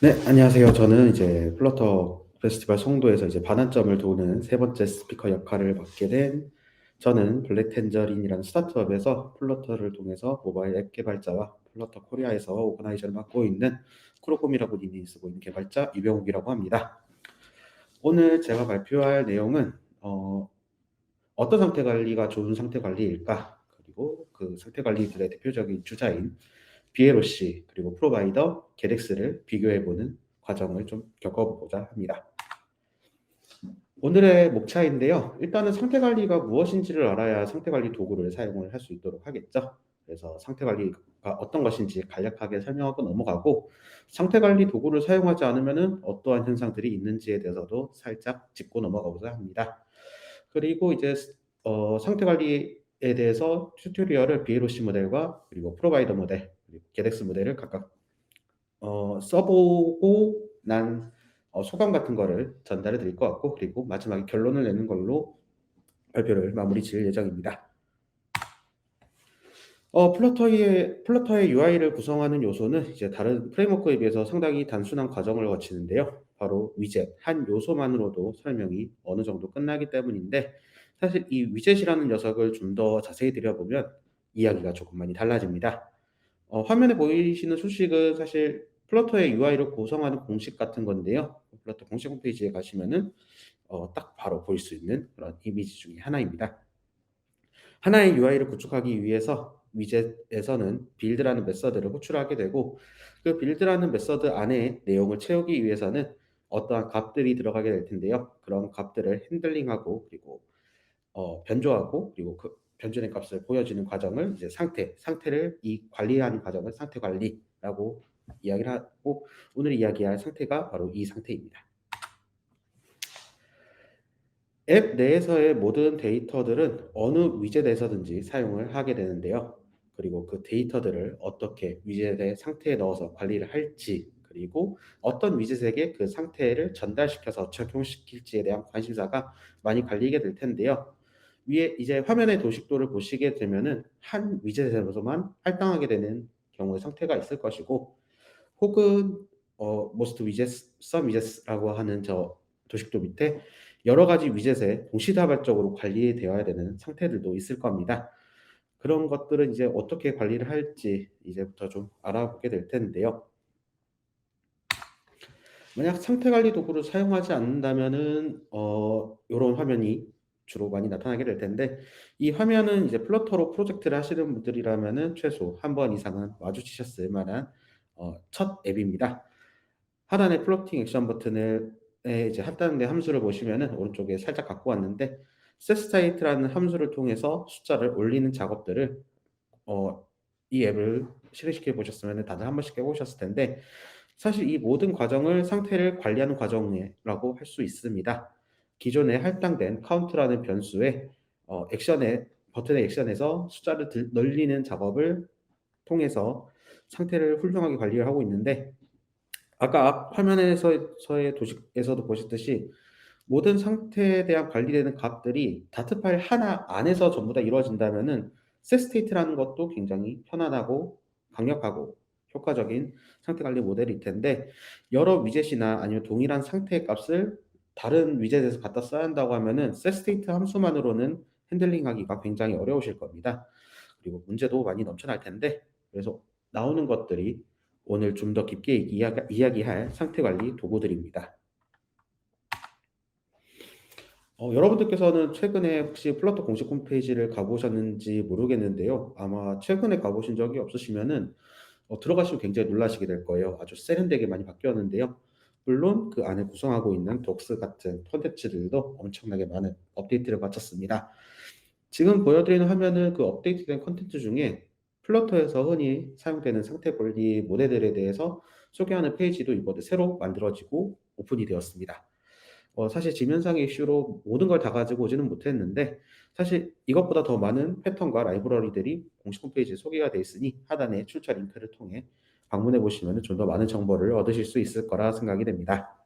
네, 안녕하세요. 저는 이제 플러터 페스티벌 송도에서 이제 반환점을 도우는 세 번째 스피커 역할을 맡게 된 저는 블랙텐저린이라는 스타트업에서 플러터를 통해서 모바일 앱 개발자와 플러터 코리아에서 오거나이저를 맡고 있는 크로콤이라고 닉네임 쓰고 있는 개발자 유병욱이라고 합니다. 오늘 제가 발표할 내용은 어떤 상태 관리가 좋은 상태 관리일까? 그리고 그 상태 관리들의 대표적인 주자인 BLOC 그리고 프로바이더 게덱스를 비교해보는 과정을 좀 겪어보고자 합니다. 오늘의 목차인데요. 일단은 상태 관리가 무엇인지를 알아야 상태 관리 도구를 사용을 할 수 있도록 하겠죠. 그래서 상태 관리가 어떤 것인지 간략하게 설명하고 넘어가고 상태 관리 도구를 사용하지 않으면 어떠한 현상들이 있는지에 대해서도 살짝 짚고 넘어가고자 합니다. 그리고 이제 상태 관리에 대해서 튜토리얼을 BLOC 모델과 그리고 프로바이더 모델, 그리고 게덱스 모델을 각각 써보고 난 소감 같은 거를 전달해 드릴 것 같고 그리고 마지막에 결론을 내는 걸로 발표를 마무리 지을 예정입니다. 플러터의 UI를 구성하는 요소는 이제 다른 프레임워크에 비해서 상당히 단순한 과정을 거치는데요. 바로 위젯 한 요소만으로도 설명이 어느 정도 끝나기 때문인데 사실 이 위젯이라는 녀석을 좀 더 자세히 들여보면 이야기가 조금 많이 달라집니다. 화면에 보이시는 수식은 사실 플러터의 UI를 구성하는 공식 같은 건데요. 플러터 공식 홈페이지에 가시면은 딱 바로 볼 수 있는 그런 이미지 중에 하나입니다. 하나의 UI를 구축하기 위해서 위젯에서는 빌드라는 메서드를 호출하게 되고 그 빌드라는 메서드 안에 내용을 채우기 위해서는 어떠한 값들이 들어가게 될 텐데요. 그런 값들을 핸들링하고 그리고 변조하고 그리고 그 변조된 값을 보여주는 과정을 이제 상태를 이 관리하는 과정을 상태 관리라고 이야기를 하고 오늘 이야기할 상태가 바로 이 상태입니다. 앱 내에서의 모든 데이터들은 어느 위젯에서든지 사용을 하게 되는데요. 그리고 그 데이터들을 어떻게 위젯의 상태에 넣어서 관리를 할지, 그리고 어떤 위젯에게 그 상태를 전달시켜서 적용시킬지에 대한 관심사가 많이 갈리게 될 텐데요. 위에 이제 화면의 도식도를 보시게 되면은 한 위젯에서만 할당하게 되는 경우의 상태가 있을 것이고, 혹은 most widgets, some widgets라고 하는 저 도식도 밑에 여러 가지 위젯에 동시다발적으로 관리되어야 되는 상태들도 있을 겁니다. 그런 것들은 이제 어떻게 관리를 할지 이제부터 좀 알아보게 될 텐데요. 만약 상태 관리 도구를 사용하지 않는다면은 요런 화면이 주로 많이 나타나게 될 텐데 이 화면은 이제 플러터로 프로젝트를 하시는 분들이라면은 최소 한 번 이상은 마주치셨을 만한 첫 앱입니다. 하단에 플로팅 액션 버튼을 이제 할당된 함수를 보시면은 오른쪽에 살짝 갖고 왔는데 setState라는 함수를 통해서 숫자를 올리는 작업들을 어, 이 앱을 실행시켜 보셨으면 다들 한 번씩 해보셨을 텐데 사실 이 모든 과정을 상태를 관리하는 과정이라고 할 수 있습니다. 기존에 할당된 카운트라는 변수에 액션에 버튼의 액션에서 숫자를 늘리는 작업을 통해서 상태를 훌륭하게 관리를 하고 있는데 아까 앞 화면에서의 도식에서도 보셨듯이 모든 상태에 대한 관리되는 값들이 다트 파일 하나 안에서 전부 다 이루어진다면은 setState라는 것도 굉장히 편안하고 강력하고 효과적인 상태 관리 모델일 텐데 여러 위젯이나 아니면 동일한 상태의 값을 다른 위젯에서 갖다 써야 한다고 하면은 setState 함수만으로는 핸들링하기가 굉장히 어려우실 겁니다. 그리고 문제도 많이 넘쳐날 텐데 그래서 나오는 것들이 오늘 좀 더 깊게 이야기할 상태 관리 도구들입니다. 여러분들께서는 최근에 혹시 플러터 공식 홈페이지를 가보셨는지 모르겠는데요. 아마 최근에 가보신 적이 없으시면은 들어가시면 굉장히 놀라시게 될 거예요. 아주 세련되게 많이 바뀌었는데요. 물론 그 안에 구성하고 있는 독스 같은 콘텐츠들도 엄청나게 많은 업데이트를 마쳤습니다. 지금 보여드리는 화면은 그 업데이트된 콘텐츠 중에 플러터에서 흔히 사용되는 상태 관리 모델들에 대해서 소개하는 페이지도 이번에 새로 만들어지고 오픈이 되었습니다. 사실 지면상의 이슈로 모든 걸 다 가지고 오지는 못했는데 사실 이것보다 더 많은 패턴과 라이브러리들이 공식 홈페이지에 소개가 되어 있으니 하단에 출처 링크를 통해 방문해 보시면 좀 더 많은 정보를 얻으실 수 있을 거라 생각이 됩니다.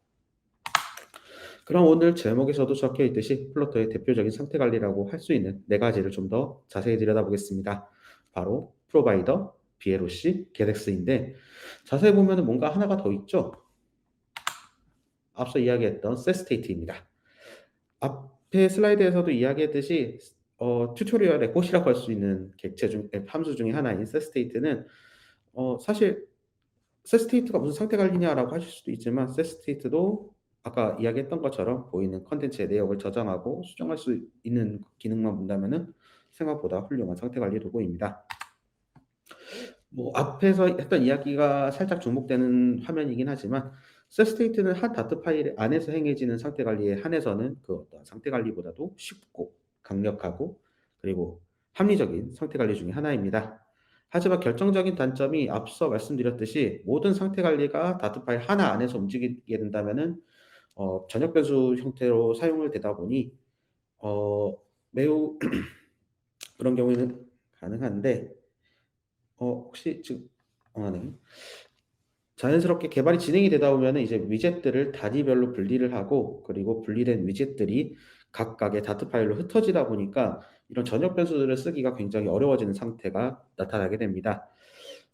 그럼 오늘 제목에서도 적혀 있듯이 플러터의 대표적인 상태 관리라고 할 수 있는 네 가지를 좀 더 자세히 들여다보겠습니다. 바로 프로바이더, BLOC, 게덱스인데 자세히 보면 뭔가 하나가 더 있죠. 앞서 이야기했던 setState입니다. 앞에 슬라이드에서도 이야기했듯이 튜토리얼의 꽃이라고 할 수 있는 객체 중 함수 중에 하나인 setState는 사실 setState가 무슨 상태 관리냐라고 하실 수도 있지만 setState도 아까 이야기했던 것처럼 보이는 컨텐츠의 내역을 저장하고 수정할 수 있는 기능만 본다면은 생각보다 훌륭한 상태 관리 도구입니다. 뭐 앞에서 했던 이야기가 살짝 중복되는 화면이긴 하지만 setState는 한 다트 파일 안에서 행해지는 상태 관리에 한해서는 그 어떤 상태 관리보다도 쉽고 강력하고 그리고 합리적인 상태 관리 중에 하나입니다. 하지만 결정적인 단점이 앞서 말씀드렸듯이 모든 상태 관리가 다트 파일 하나 안에서 움직이게 된다면은 전역 변수 형태로 사용을 되다 보니 매우 그런 경우에는 가능한데 혹시 지금 네. 자연스럽게 개발이 진행이 되다 보면은 이제 위젯들을 단위별로 분리를 하고 그리고 분리된 위젯들이 각각의 다트 파일로 흩어지다 보니까 이런 전역 변수들을 쓰기가 굉장히 어려워지는 상태가 나타나게 됩니다.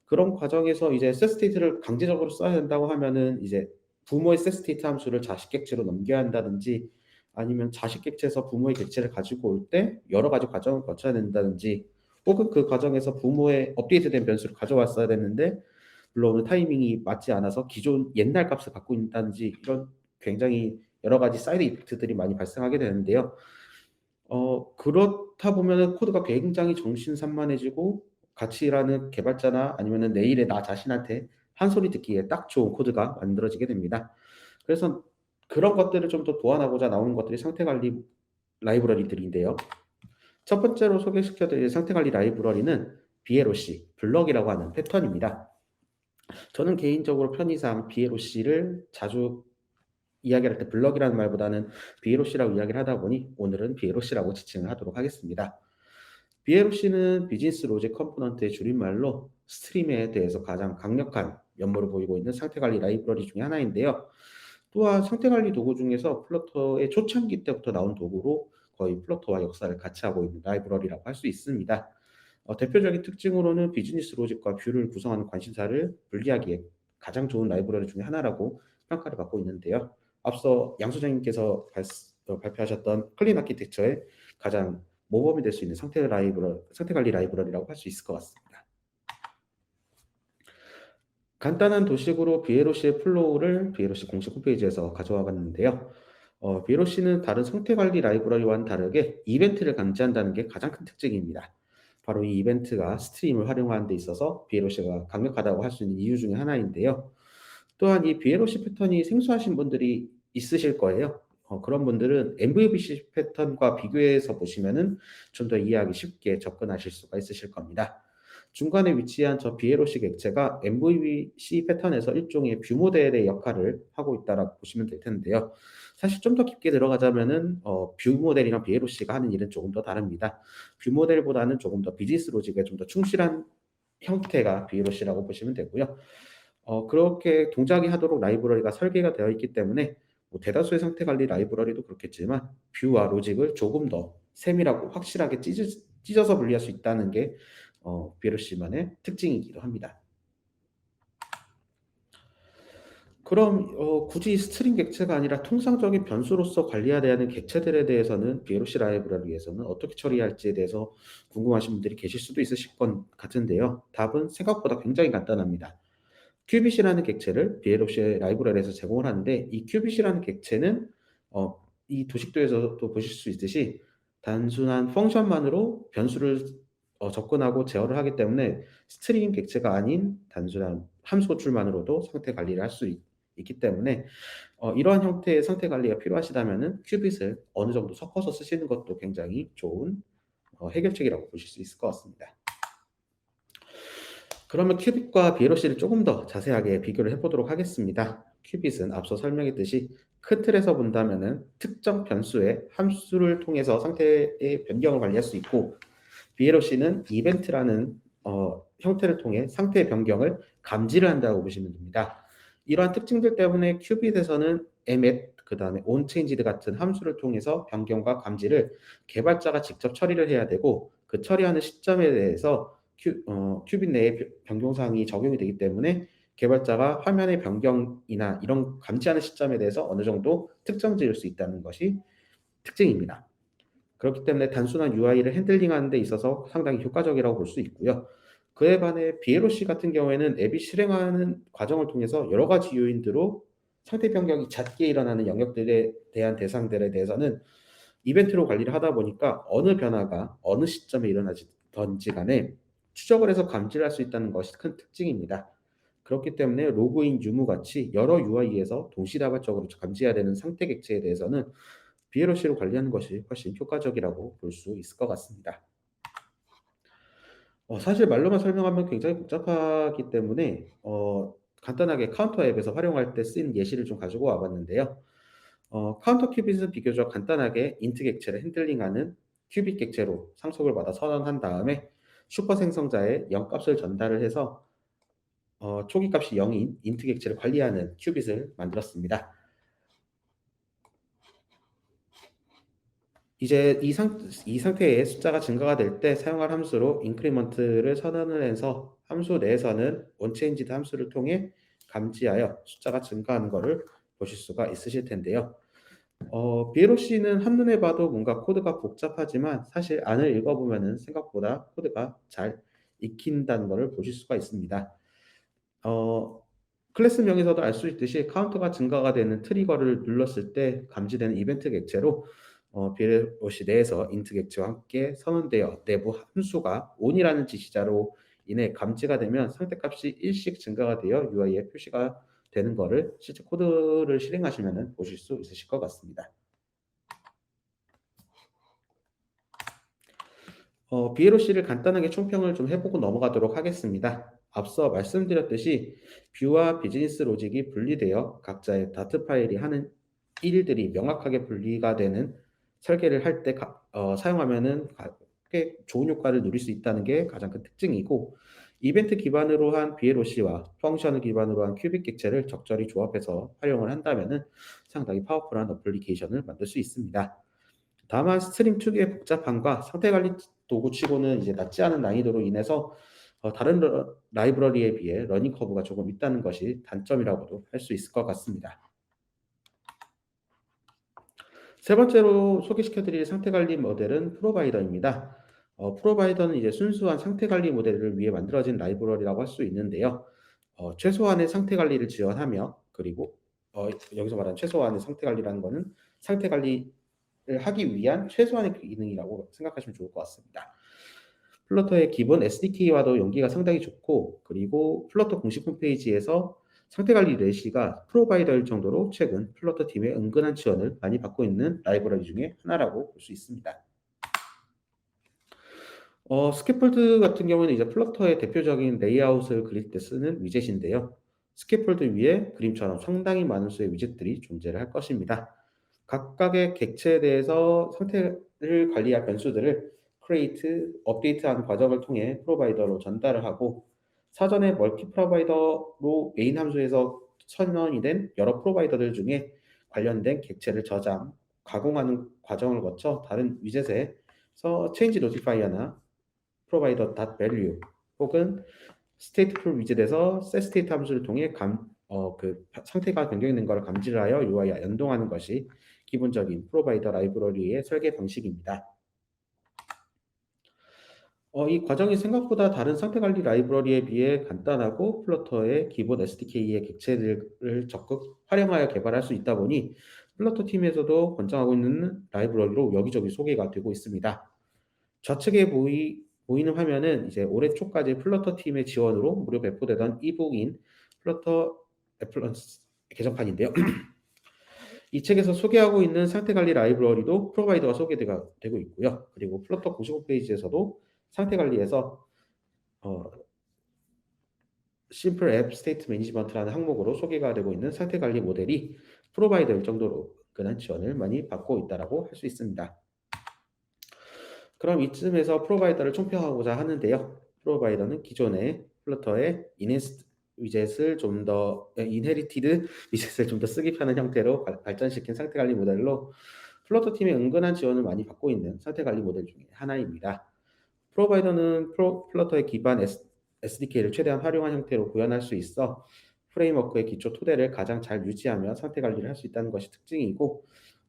그런 과정에서 이제 setState를 강제적으로 써야 된다고 하면은 이제 부모의 setState 함수를 자식 객체로 넘겨야 한다든지 아니면 자식 객체에서 부모의 객체를 가지고 올 때 여러 가지 과정을 거쳐야 된다든지 혹은 그 과정에서 부모의 업데이트된 변수를 가져왔어야 되는데 불러오는 타이밍이 맞지 않아서 기존 옛날 값을 갖고 있다든지 이런 굉장히 여러 가지 사이드 이펙트들이 많이 발생하게 되는데요. 그렇다 보면은 코드가 굉장히 정신산만해지고 같이 일하는 개발자나 아니면은 내일의 나 자신한테 한 소리 듣기에 딱 좋은 코드가 만들어지게 됩니다. 그래서 그런 것들을 좀 더 보완하고자 나오는 것들이 상태 관리 라이브러리들인데요. 첫 번째로 소개시켜 드릴 상태 관리 라이브러리는 BLOC, 블럭이라고 하는 패턴입니다. 저는 개인적으로 편의상 BLOC를 자주 이야기할 때 블럭이라는 말보다는 BLOC라고 이야기를 하다 보니 오늘은 BLOC라고 지칭을 하도록 하겠습니다. BLOC는 비즈니스 로직 컴포넌트의 줄임말로 스트림에 대해서 가장 강력한 면모를 보이고 있는 상태 관리 라이브러리 중에 하나인데요. 또한 상태 관리 도구 중에서 플러터의 초창기 때부터 나온 도구로 거의 플러터와 역사를 같이 하고 있는 라이브러리라고 할 수 있습니다. 대표적인 특징으로는 비즈니스 로직과 뷰를 구성하는 관심사를 분리하기에 가장 좋은 라이브러리 중에 하나라고 평가를 받고 있는데요. 앞서 양 소장님께서 발표하셨던 클린 아키텍처의 가장 모범이 될 수 있는 상태 관리 라이브러리라고 할 수 있을 것 같습니다. 간단한 도식으로 BLOC의 플로우를 BLOC 공식 홈페이지에서 가져와 봤는데요. BLOC는 다른 상태 관리 라이브러리와는 다르게 이벤트를 감지한다는 게 가장 큰 특징입니다. 바로 이 이벤트가 스트림을 활용하는 데 있어서 BLOC가 강력하다고 할 수 있는 이유 중에 하나인데요. 또한 이 BLOC 패턴이 생소하신 분들이 있으실 거예요. 그런 분들은 MVVC 패턴과 비교해서 보시면은 좀 더 이해하기 쉽게 접근하실 수가 있으실 겁니다. 중간에 위치한 저 BLOC 객체가 MVVC 패턴에서 일종의 뷰 모델의 역할을 하고 있다라고 보시면 될 텐데요. 사실 좀 더 깊게 들어가자면은 뷰 모델이랑 BLOC가 하는 일은 조금 더 다릅니다. 뷰 모델보다는 조금 더 비즈니스 로직에 좀 더 충실한 형태가 BLOC라고 보시면 되고요. 그렇게 동작이 하도록 라이브러리가 설계가 되어 있기 때문에 뭐 대다수의 상태 관리 라이브러리도 그렇겠지만 뷰와 로직을 조금 더 세밀하고 확실하게 찢어서 분리할 수 있다는 게 BLOC만의 특징이기도 합니다. 그럼 굳이 스트링 객체가 아니라 통상적인 변수로서 관리해야 되는 객체들에 대해서는 BLOC 라이브러리에서는 어떻게 처리할지에 대해서 궁금하신 분들이 계실 수도 있으실 것 같은데요. 답은 생각보다 굉장히 간단합니다. 큐빗이라는 객체를 BLOC 라이브러리에서 제공을 하는데 이 큐빗이라는 객체는 이 도식도에서도 보실 수 있듯이 단순한 펑션만으로 변수를 접근하고 제어를 하기 때문에 스트링 객체가 아닌 단순한 함수 호출만으로도 상태 관리를 할 수 있기 때문에 이러한 형태의 상태 관리가 필요하시다면은 큐빗을 어느 정도 섞어서 쓰시는 것도 굉장히 좋은 해결책이라고 보실 수 있을 것 같습니다. 그러면 큐빗과 BLOC를 조금 더 자세하게 비교를 해보도록 하겠습니다. 큐빗은 앞서 설명했듯이 큰 틀에서 본다면은 특정 변수의 함수를 통해서 상태의 변경을 관리할 수 있고 BLOC는 이벤트라는 형태를 통해 상태의 변경을 감지를 한다고 보시면 됩니다. 이러한 특징들 때문에 큐빗에서는 emmet, 그 다음에 onChanged 같은 함수를 통해서 변경과 감지를 개발자가 직접 처리를 해야 되고 그 처리하는 시점에 대해서 큐빗 내에 변경사항이 적용이 되기 때문에 개발자가 화면의 변경이나 이런 감지하는 시점에 대해서 어느 정도 특정 지을 수 있다는 것이 특징입니다. 그렇기 때문에 단순한 UI를 핸들링하는 데 있어서 상당히 효과적이라고 볼 수 있고요. 그에 반해 BLOC 같은 경우에는 앱이 실행하는 과정을 통해서 여러 가지 요인들로 상태 변경이 잦게 일어나는 영역들에 대한 대상들에 대해서는 이벤트로 관리를 하다 보니까 어느 변화가 어느 시점에 일어나든지 간에 추적을 해서 감지를 할 수 있다는 것이 큰 특징입니다. 그렇기 때문에 로그인 유무 같이 여러 UI에서 동시다발적으로 감지해야 되는 상태 객체에 대해서는 BLOC로 관리하는 것이 훨씬 효과적이라고 볼 수 있을 것 같습니다. 사실 말로만 설명하면 굉장히 복잡하기 때문에 간단하게 카운터 앱에서 활용할 때 쓰인 예시를 좀 가지고 와 봤는데요. 카운터 큐빗은 비교적 간단하게 인트 객체를 핸들링하는 큐빗 객체로 상속을 받아 선언한 다음에 슈퍼 생성자에 0 값을 전달을 해서 초기 값이 0인 인트 객체를 관리하는 큐빗을 만들었습니다. 이제 이 상태의 숫자가 증가가 될 때 사용할 함수로 인크리먼트를 선언을 해서 함수 내에서는 onChanged 함수를 통해 감지하여 숫자가 증가하는 것을 보실 수가 있으실 텐데요. BLOC는 한눈에 봐도 뭔가 코드가 복잡하지만 사실 안을 읽어보면은 생각보다 코드가 잘 익힌다는 것을 보실 수가 있습니다. 어, 클래스명에서도 알 수 있듯이 카운터가 증가가 되는 트리거를 눌렀을 때 감지되는 이벤트 객체로 BLOC 내에서 인트 객체와 함께 선언되어 내부 함수가 on이라는 지시자로 인해 감지가 되면 상태값이 1씩 증가가 되어 UI에 표시가 되는 것을 실제 코드를 실행하시면 보실 수 있으실 것 같습니다. BLOC를 간단하게 총평을 좀 해보고 넘어가도록 하겠습니다. 앞서 말씀드렸듯이 뷰와 비즈니스 로직이 분리되어 각자의 다트 파일이 하는 일들이 명확하게 분리가 되는 설계를 할 때 사용하면은 꽤 좋은 효과를 누릴 수 있다는 게 가장 큰 특징이고 이벤트 기반으로 한 BLOC와 펑션을 기반으로 한 큐빅 객체를 적절히 조합해서 활용을 한다면은 상당히 파워풀한 어플리케이션을 만들 수 있습니다. 다만 스트림 특유의 복잡함과 상태 관리 도구치고는 이제 낮지 않은 난이도로 인해서 다른 라이브러리에 비해 러닝 커브가 조금 있다는 것이 단점이라고도 할 수 있을 것 같습니다. 세 번째로 소개시켜 드릴 상태 관리 모델은 프로바이더입니다. 프로바이더는 이제 순수한 상태 관리 모델을 위해 만들어진 라이브러리라고 할 수 있는데요. 최소한의 상태 관리를 지원하며 그리고 여기서 말하는 최소한의 상태 관리라는 것은 상태 관리를 하기 위한 최소한의 기능이라고 생각하시면 좋을 것 같습니다. 플러터의 기본 SDK와도 연기가 상당히 좋고 그리고 플러터 공식 홈페이지에서 상태관리 레시가 프로바이더일 정도로 최근 플러터 팀의 은근한 지원을 많이 받고 있는 라이브러리 중에 하나라고 볼 수 있습니다. 스캐폴드 같은 경우는 이제 플러터의 대표적인 레이아웃을 그릴 때 쓰는 위젯인데요. 스캐폴드 위에 그림처럼 상당히 많은 수의 위젯들이 존재를 할 것입니다. 각각의 객체에 대해서 상태를 관리할 변수들을 create, 업데이트하는 과정을 통해 프로바이더로 전달을 하고 사전에 멀티 프로바이더로 메인 함수에서 선언이 된 여러 프로바이더들 중에 관련된 객체를 저장, 가공하는 과정을 거쳐 다른 위젯에서 change notifier나 provider.value 혹은 stateful 위젯에서 setState 함수를 통해 그 상태가 변경된 것을 감지를 하여 UI와 연동하는 것이 기본적인 프로바이더 라이브러리의 설계 방식입니다. 이 과정이 생각보다 다른 상태 관리 라이브러리에 비해 간단하고 플러터의 기본 SDK의 객체들을 적극 활용하여 개발할 수 있다 보니 플러터 팀에서도 권장하고 있는 라이브러리로 여기저기 소개가 되고 있습니다. 좌측에 보이는 화면은 이제 올해 초까지 플러터 팀의 지원으로 무료 배포되던 이북인 플러터 애플런스 개정판인데요. 이 책에서 소개하고 있는 상태 관리 라이브러리도 프로바이더가 소개되고 있고요. 그리고 플러터 공식 홈페이지에서도 상태 관리에서 어, 심플 앱 스테이트 매니지먼트라는 항목으로 소개가 되고 있는 상태 관리 모델이 프로바이더일 정도로 그런 지원을 많이 받고 있다라고 할 수 있습니다. 그럼 이쯤에서 프로바이더를 총평하고자 하는데요. 프로바이더는 기존의 플러터의 인헤리티드 위젯을 좀 더 쓰기 편한 형태로 발전시킨 상태 관리 모델로 플러터 팀의 은근한 지원을 많이 받고 있는 상태 관리 모델 중에 하나입니다. 프로바이더는 플러터의 기반 SDK를 최대한 활용한 형태로 구현할 수 있어 프레임워크의 기초 토대를 가장 잘 유지하며 상태 관리를 할 수 있다는 것이 특징이고,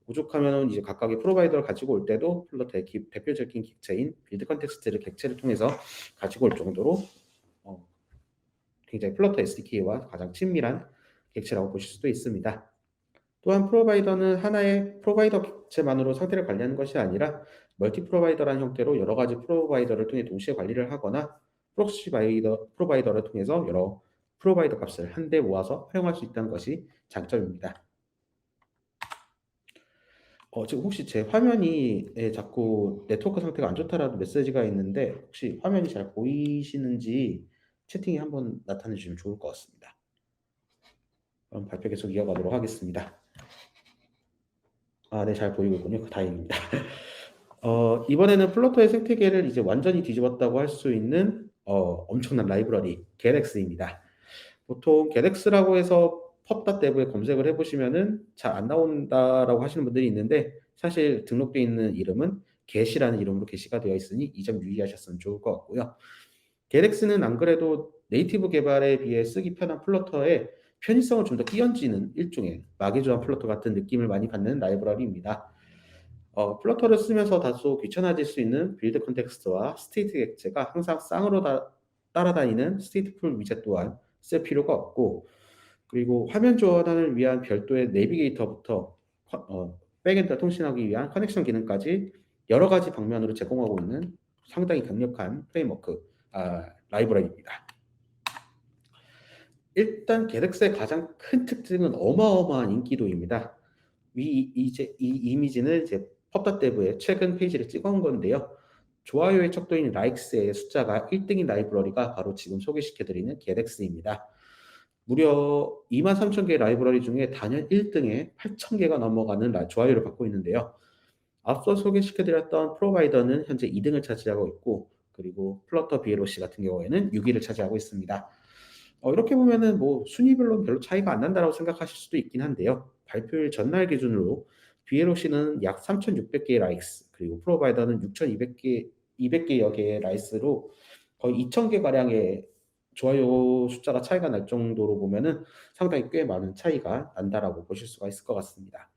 오죽하면 이제 각각의 프로바이더를 가지고 올 때도 플러터의 대표적인 객체인 빌드 컨텍스트를 객체를 통해서 가지고 올 정도로 어, 굉장히 플러터 SDK와 가장 친밀한 객체라고 보실 수도 있습니다. 또한 프로바이더는 하나의 프로바이더 객체만으로 상태를 관리하는 것이 아니라 멀티 프로바이더라는 형태로 여러 가지 프로바이더를 통해 동시에 관리를 하거나 프록시 프로바이더를 통해서 여러 프로바이더 값을 한데 모아서 활용할 수 있다는 것이 장점입니다. 지금 혹시 제 화면이 자꾸 네트워크 상태가 안 좋다라는 메시지가 있는데, 혹시 화면이 잘 보이시는지 채팅에 한번 나타내 주시면 좋을 것 같습니다. 그럼 발표 계속 이어가도록 하겠습니다. 네, 잘 보이고 있군요. 다행입니다. 이번에는 플러터의 생태계를 이제 완전히 뒤집었다고 할 수 있는 엄청난 라이브러리 getX입니다. 보통 getX라고 해서 펍닷dev에 검색을 해보시면은 잘 안 나온다라고 하시는 분들이 있는데, 사실 등록되어 있는 이름은 get이라는 이름으로 게시가 되어 있으니 이 점 유의하셨으면 좋을 것 같고요. getX는 안 그래도 네이티브 개발에 비해 쓰기 편한 플러터의 편의성을 좀 더 끼얹는 일종의 마개조한 플러터 같은 느낌을 많이 받는 라이브러리입니다. 플러터를 쓰면서 다소 귀찮아질 수 있는 빌드 컨텍스트와 스테이트 객체가 항상 쌍으로 따라다니는 스테이트풀 위젯 또한 쓸 필요가 없고, 그리고 화면 전환을 위한 별도의 내비게이터부터 백엔드와 통신하기 위한 커넥션 기능까지 여러 가지 방면으로 제공하고 있는 상당히 강력한 프레임워크 라이브러리입니다. 일단 getX의 가장 큰 특징은 어마어마한 인기도입니다. 이 이미지는 이제 펍닷데브의 최근 페이지를 찍어온 건데요. 좋아요의 척도인 likes의 숫자가 1등인 라이브러리가 바로 지금 소개시켜드리는 getX입니다. 무려 23,000개의 라이브러리 중에 단연 1등에 8,000개가 넘어가는 좋아요를 받고 있는데요. 앞서 소개시켜드렸던 프로바이더는 현재 2등을 차지하고 있고, 그리고 플러터 BLOC 같은 경우에는 6위를 차지하고 있습니다. 이렇게 보면은 뭐 순위별로는 별로 차이가 안 난다라고 생각하실 수도 있긴 한데요. 발표일 전날 기준으로 BLOC는 약 3,600개의 라이스, 그리고 프로바이더는 200개여 개의 라이스로 거의 2,000개 가량의 좋아요 숫자가 차이가 날 정도로 보면은 상당히 꽤 많은 차이가 난다라고 보실 수가 있을 것 같습니다.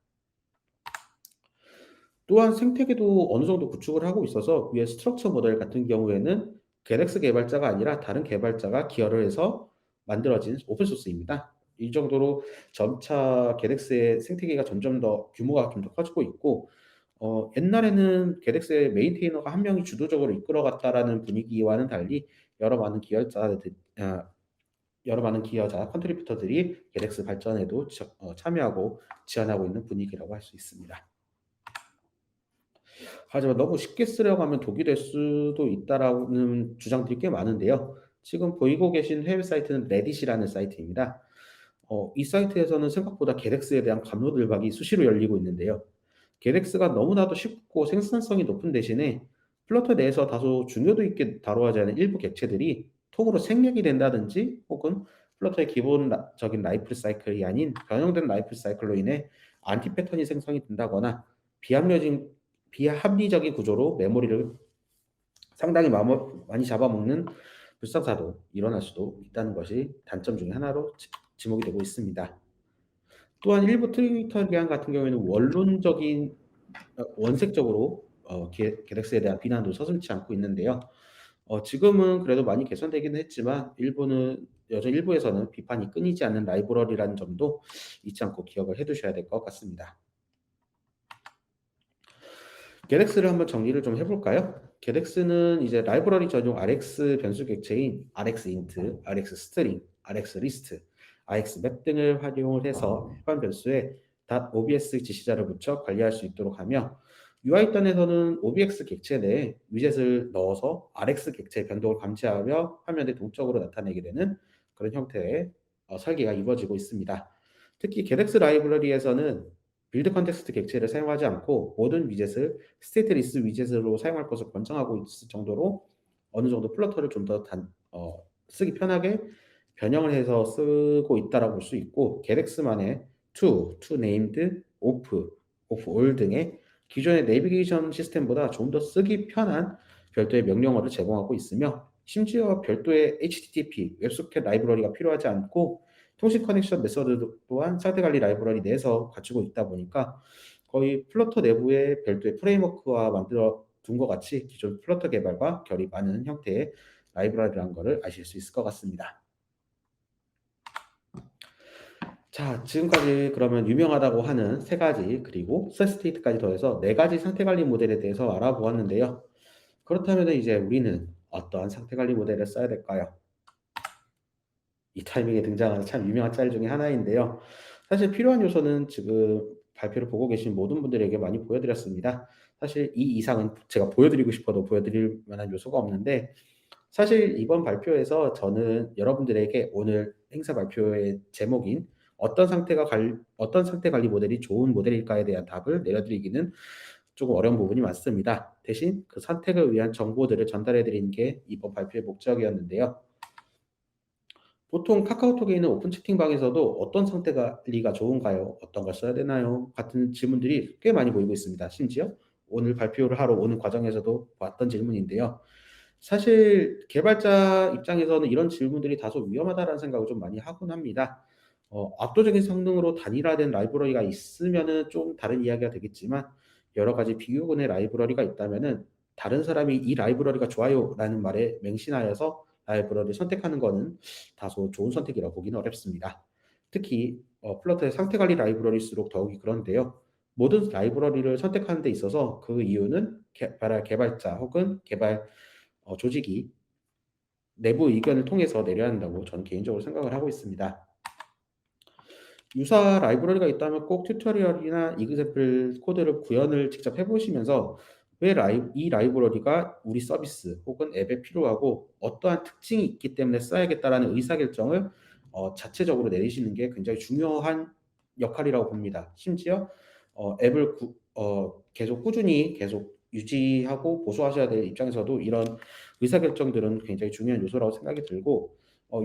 또한 생태계도 어느 정도 구축을 하고 있어서 위에 스트럭처 모델 같은 경우에는 getX 개발자가 아니라 다른 개발자가 기여를 해서 만들어진 오픈소스입니다. 이 정도로 점차 getX의 생태계가 점점 더 규모가 좀 더 커지고 있고, 옛날에는 getX의 메인테이너가 한 명이 주도적으로 이끌어갔다라는 분위기와는 달리 여러 많은 기여자, 컨트리뷰터들이 getX 발전에도 참여하고 지원하고 있는 분위기라고 할 수 있습니다. 하지만 너무 쉽게 쓰려고 하면 독이 될 수도 있다라는 주장들이 꽤 많은데요. 지금 보이고 계신 해외 사이트는 레딧이라는 사이트입니다. 이 사이트에서는 생각보다 getX에 대한 갑로들박이 수시로 열리고 있는데요. getX가 너무나도 쉽고 생산성이 높은 대신에 플러터 내에서 다소 중요도 있게 다루어야 하는 일부 객체들이 통으로 생략이 된다든지, 혹은 플러터의 기본적인 라이프 사이클이 아닌 변형된 라이프 사이클로 인해 안티 패턴이 생성이 된다거나 비합리적인 구조로 메모리를 상당히 많이 잡아먹는 불상사도 일어날 수도 있다는 것이 단점 중에 하나로 지목이 되고 있습니다. 또한 일부 트위터 기관 같은 경우에는 원색적으로 getX에 대한 비난도 서슴지 않고 있는데요. 지금은 그래도 많이 개선되기는 했지만 일부에서는 비판이 끊이지 않는 라이브러리라는 점도 잊지 않고 기억을 해두셔야 될 것 같습니다. getX를 한번 정리를 좀 해볼까요? getX는 이제 라이브러리 전용 RX 변수 객체인 RxInt, RxString, RxList, RxMap 등을 활용을 해서 해당 변수에 .obs 지시자를 붙여 관리할 수 있도록 하며, UI단에서는 OBX 객체 내에 위젯을 넣어서 RX 객체의 변동을 감지하며 화면에 동적으로 나타내게 되는 그런 형태의 설계가 이루어지고 있습니다. 특히 getX 라이브러리에서는 빌드 컨텍스트 객체를 사용하지 않고 모든 위젯을 스테이트리스 위젯으로 사용할 것을 권장하고 있을 정도로 어느 정도 플러터를 좀 더 쓰기 편하게 변형을 해서 쓰고 있다라고 볼 수 있고, getX만의 to named, of all 등의 기존의 내비게이션 시스템보다 좀 더 쓰기 편한 별도의 명령어를 제공하고 있으며, 심지어 별도의 HTTP 웹소켓 라이브러리가 필요하지 않고 통신 커넥션 메서드 또한 상태 관리 라이브러리 내에서 갖추고 있다 보니까 거의 플러터 내부에 별도의 프레임워크와 만들어 둔 것 같이 기존 플러터 개발과 결이 많은 형태의 라이브러리라는 것을 아실 수 있을 것 같습니다. 자, 지금까지 그러면 유명하다고 하는 세 가지 그리고 스테이트까지 더해서 네 가지 상태 관리 모델에 대해서 알아보았는데요. 그렇다면 이제 우리는 어떠한 상태 관리 모델을 써야 될까요? 이 타이밍에 등장하는 참 유명한 짤 중에 하나인데요. 사실 필요한 요소는 지금 발표를 보고 계신 모든 분들에게 많이 보여드렸습니다. 사실 이 이상은 제가 보여드리고 싶어도 보여드릴 만한 요소가 없는데 사실 이번 발표에서 저는 여러분들에게 오늘 행사 발표의 제목인 어떤 상태 관리 모델이 좋은 모델일까에 대한 답을 내려드리기는 조금 어려운 부분이 많습니다. 대신 그 선택을 위한 정보들을 전달해 드리는 게 이번 발표의 목적이었는데요. 보통 카카오톡에 있는 오픈 채팅방에서도 어떤 상태 관리가 좋은가요? 어떤 걸 써야 되나요? 같은 질문들이 꽤 많이 모이고 있습니다. 심지어 오늘 발표를 하러 오는 과정에서도 봤던 질문인데요. 사실 개발자 입장에서는 이런 질문들이 다소 위험하다는 생각을 좀 많이 하곤 합니다. 압도적인 성능으로 단일화된 라이브러리가 있으면은 좀 다른 이야기가 되겠지만 여러 가지 비교군의 라이브러리가 있다면은 다른 사람이 이 라이브러리가 좋아요라는 말에 맹신하여서 라이브러리를 선택하는 것은 다소 좋은 선택이라고 보기는 어렵습니다. 특히 플러터의 상태 관리 라이브러리일수록 더욱이 그런데요. 모든 라이브러리를 선택하는 데 있어서 그 이유는 개발자 혹은 개발 조직이 내부 의견을 통해서 내려야 한다고 저는 개인적으로 생각을 하고 있습니다. 유사 라이브러리가 있다면 꼭 튜토리얼이나 이그샘플 코드를 구현을 직접 해보시면서 왜 이 라이브러리가 우리 서비스 혹은 앱에 필요하고 어떠한 특징이 있기 때문에 써야겠다라는 의사결정을 자체적으로 내리시는 게 굉장히 중요한 역할이라고 봅니다. 심지어 앱을 계속 꾸준히 계속 유지하고 보수하셔야 될 입장에서도 이런 의사결정들은 굉장히 중요한 요소라고 생각이 들고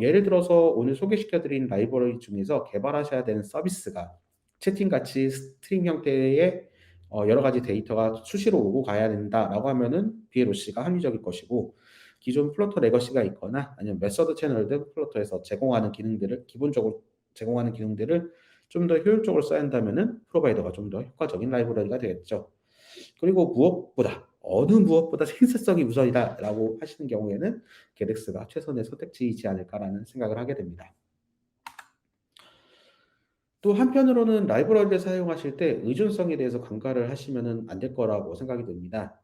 예를 들어서 오늘 소개시켜드린 라이브러리 중에서 개발하셔야 되는 서비스가 채팅같이 스트링 형태의 여러 가지 데이터가 수시로 오고 가야 된다라고 하면은 BLOC가 합리적일 것이고 기존 플러터 레거시가 있거나 아니면 메서드 채널 등 플러터에서 제공하는 기능들을 기본적으로 제공하는 기능들을 좀 더 효율적으로 써야 한다면은 프로바이더가 좀 더 효과적인 라이브러리가 되겠죠. 그리고 어느 무엇보다 생산성이 우선이다라고 하시는 경우에는 게덱스가 최선의 선택지이지 않을까라는 생각을 하게 됩니다. 또 한편으로는 라이브러리를 사용하실 때 의존성에 대해서 간과를 하시면 안 될 거라고 생각이 듭니다.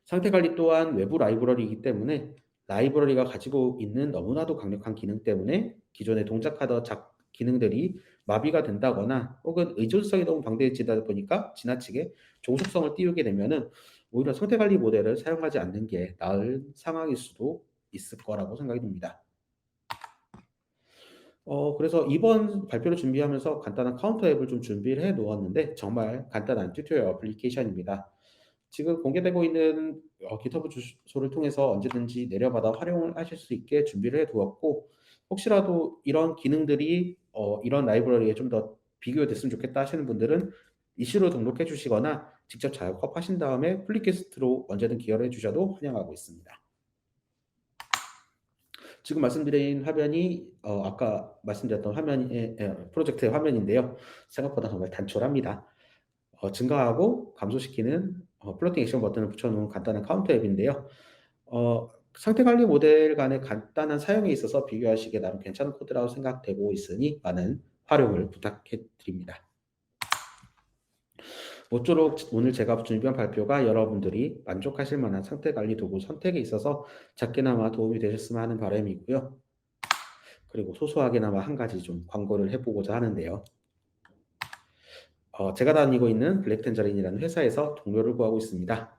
상태 관리 또한 외부 라이브러리이기 때문에 라이브러리가 가지고 있는 너무나도 강력한 기능 때문에 기존에 동작하던 기능들이 마비가 된다거나 혹은 의존성이 너무 방대해지다 보니까 지나치게 종속성을 띄우게 되면은 오히려 상태 관리 모델을 사용하지 않는 게 나을 상황일 수도 있을 거라고 생각이 듭니다. 그래서 이번 발표를 준비하면서 간단한 카운터 앱을 좀 준비를 해 놓았는데 정말 간단한 튜토리얼 어플리케이션입니다. 지금 공개되고 있는 GitHub 주소를 통해서 언제든지 내려받아 활용을 하실 수 있게 준비를 해 두었고 혹시라도 이런 기능들이 이런 라이브러리에 좀 더 비교됐으면 좋겠다 하시는 분들은 이슈로 등록해 주시거나 직접 작업하신 다음에 풀 리퀘스트로 언제든 기여를 해 주셔도 환영하고 있습니다. 지금 말씀드린 화면이 아까 말씀드렸던 화면의 프로젝트의 화면인데요. 생각보다 정말 단촐합니다. 증가하고 감소시키는 플로팅 액션 버튼을 붙여놓은 간단한 카운터 앱인데요. 상태 관리 모델 간의 간단한 사용에 있어서 비교하시기에 나름 괜찮은 코드라고 생각되고 있으니 많은 활용을 부탁해 드립니다. 모쪼록 오늘 제가 준비한 발표가 여러분들이 만족하실 만한 상태 관리 도구 선택에 있어서 작게나마 도움이 되셨으면 하는 바람이고요. 그리고 소소하게나마 한 가지 좀 광고를 해보고자 하는데요. 제가 다니고 있는 블랙텐저린이라는 회사에서 동료를 구하고 있습니다.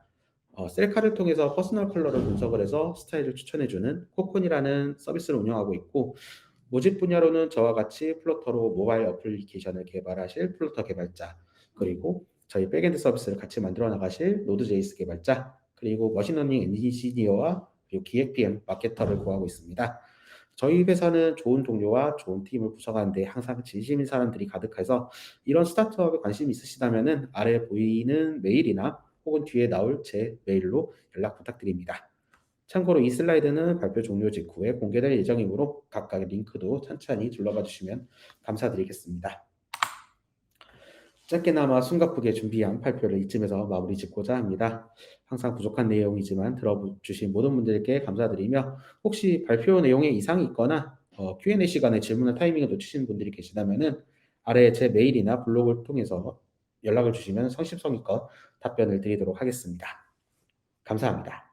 셀카를 통해서 퍼스널 컬러를 분석을 해서 스타일을 추천해주는 코콘이라는 서비스를 운영하고 있고 모집 분야로는 저와 같이 플러터로 모바일 어플리케이션을 개발하실 플러터 개발자 그리고 저희 백엔드 서비스를 같이 만들어 나가실 노드.js 개발자 그리고 머신러닝 엔지니어와 그리고 기획 PM, 마케터를 구하고 있습니다. 저희 회사는 좋은 동료와 좋은 팀을 구성하는 데 항상 진심인 사람들이 가득해서 이런 스타트업에 관심이 있으시다면 아래 보이는 메일이나 혹은 뒤에 나올 제 메일로 연락 부탁드립니다. 참고로 이 슬라이드는 발표 종료 직후에 공개될 예정이므로 각각의 링크도 천천히 둘러봐 주시면 감사드리겠습니다. 짧게나마 숨가쁘게 준비한 발표를 이쯤에서 마무리 짓고자 합니다. 항상 부족한 내용이지만 들어주신 모든 분들께 감사드리며 혹시 발표 내용에 이상이 있거나 Q&A 시간에 질문할 타이밍을 놓치신 분들이 계시다면 아래 제 메일이나 블로그를 통해서 연락을 주시면 성심성의껏 답변을 드리도록 하겠습니다. 감사합니다.